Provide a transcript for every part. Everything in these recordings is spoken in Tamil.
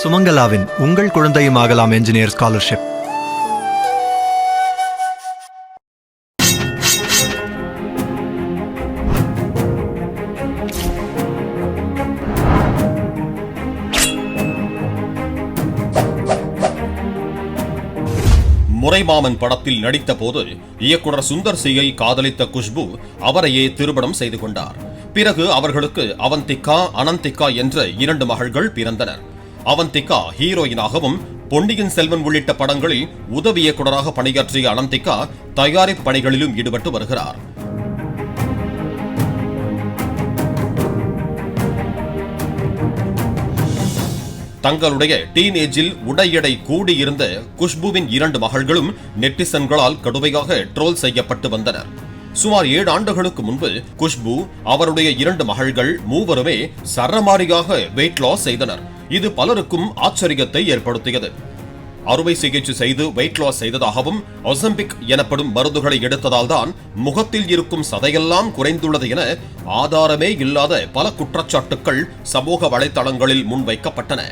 சுமங்கலாவின் உங்கள் குழந்தையும் ஆகலாம் என்ஜினியர் ஸ்காலர்ஷிப். முறைமாமன் படத்தில் நடித்த போது இயக்குனர் சுந்தர் சியை காதலித்த குஷ்பு அவரையே திருமணம் செய்து கொண்டார். பிறகு அவர்களுக்கு அவந்திகா, அனந்திகா என்ற 2 மகள்கள் பிறந்தனர். அவந்திகா ஹீரோயினாகவும், பொன்னியின் செல்வன் உள்ளிட்ட படங்களில் உதவி இயக்குனராக பணியாற்றிய அனந்திகா தயாரிப்பு பணிகளிலும் ஈடுபட்டு வருகிறார். தங்களுடைய டீனேஜில் உடை எடை கூடியிருந்த குஷ்புவின் 2 மகள்களும் நெட்டிசன்களால் கடுமையாக ட்ரோல் செய்யப்பட்டு வந்தனர். சுமார் 7 ஆண்டுகளுக்கு முன்பு குஷ்பு, அவருடைய 2 மகள்கள் மூவருமே சரமாரியாக வெயிட் லாஸ் செய்தனர். இது பலருக்கும் ஆச்சரியத்தை ஏற்படுத்தியது. அறுவை சிகிச்சை செய்து வெயிட் லாஸ் செய்ததாகவும், ஒசம்பிக் எனப்படும் மருந்துகளை எடுத்ததால் தான் முகத்தில் இருக்கும் சதையெல்லாம் குறைந்துள்ளது என ஆதாரமே இல்லாத பல குற்றச்சாட்டுக்கள் சமூக வலைதளங்களில் முன்வைக்கப்பட்டன.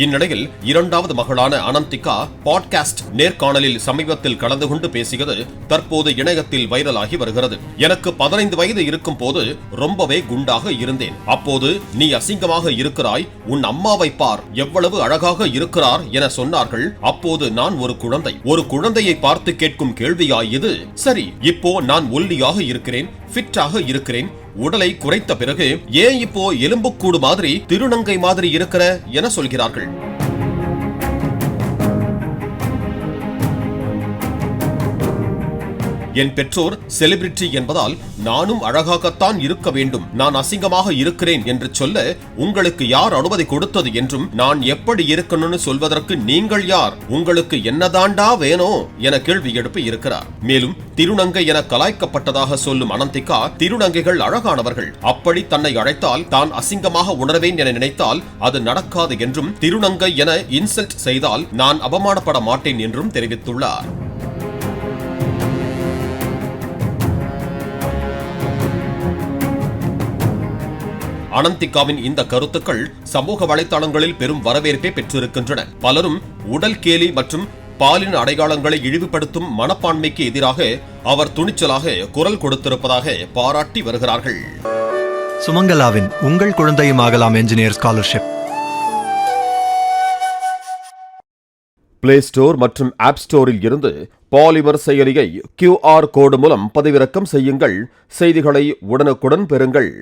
இந்நிலையில் 2வது மகளான அனந்திகா பாட்காஸ்ட் நேர்காணலில் சமீபத்தில் கலந்து கொண்டு பேசியது தற்போது இணையத்தில் வைரலாகி வருகிறது. எனக்கு 15 வயது இருக்கும் போது ரொம்பவே குண்டாக இருந்தேன். அப்போது நீ அசிங்கமாக இருக்கிறாய், உன் அம்மாவை பார் எவ்வளவு அழகாக இருக்கிறார் என சொன்னார்கள். அப்போது நான் ஒரு குழந்தையை பார்த்து கேட்கும் கேள்வியாய் இது. சரி, இப்போ நான் ஒல்லியாக இருக்கிறேன், ஃபிட்டாக இருக்கிறேன், உடலை குறைத்த பிறகு ஏன் இப்போ எலும்புக்கூடு மாதிரி, திருநங்கை மாதிரி இருக்கிற என சொல்கிறார்கள். என் பெற்றோர் செலிபிரிட்டி என்பதால் நானும் அழகாகத்தான் இருக்க வேண்டும், நான் அசிங்கமாக இருக்கிறேன் என்று சொல்ல உங்களுக்கு யார் அனுமதி கொடுத்தது என்றும், நான் எப்படி இருக்கணும்னு சொல்வதற்கு நீங்கள் யார், உங்களுக்கு என்னதாண்டா வேணும் என கேள்வி எழுப்பி இருக்கிறார். மேலும் திருநங்கை என கலாய்க்கப்பட்டதாக சொல்லும் அனந்திகா, திருநங்கைகள் அழகானவர்கள், அப்படி தன்னை அழைத்தால் தான் அசிங்கமாக உணர்வேன் என நினைத்தால் அது நடக்காது என்றும், திருநங்கை என இன்சல்ட் செய்தால் நான் அவமானப்பட மாட்டேன் என்றும் தெரிவித்துள்ளார். அனந்திகாவின் இந்த கருத்துக்கள் சமூக வலைதளங்களில் பெரும் வரவேற்பை பெற்றிருக்கின்றன. பலரும் உடல் கேலி மற்றும் பாலின அடையாளங்களை இழிவுபடுத்தும் மனப்பான்மைக்கு எதிராக அவர் துணிச்சலாக குரல் கொடுத்திருப்பதாக பாராட்டி வருகிறார்கள். சுமங்கலாவின் உங்கள் குழந்தையும் ஆகலாம் என்ஜினியர் ஸ்காலர்ஷிப். பிளே ஸ்டோர் மற்றும் ஆப் ஸ்டோரில் இருந்து பாலிமர் செயலியை QR கோடு மூலம் பதிவிறக்கம் செய்யுங்கள். செய்திகளை உடனுக்குடன் பெறுங்கள்.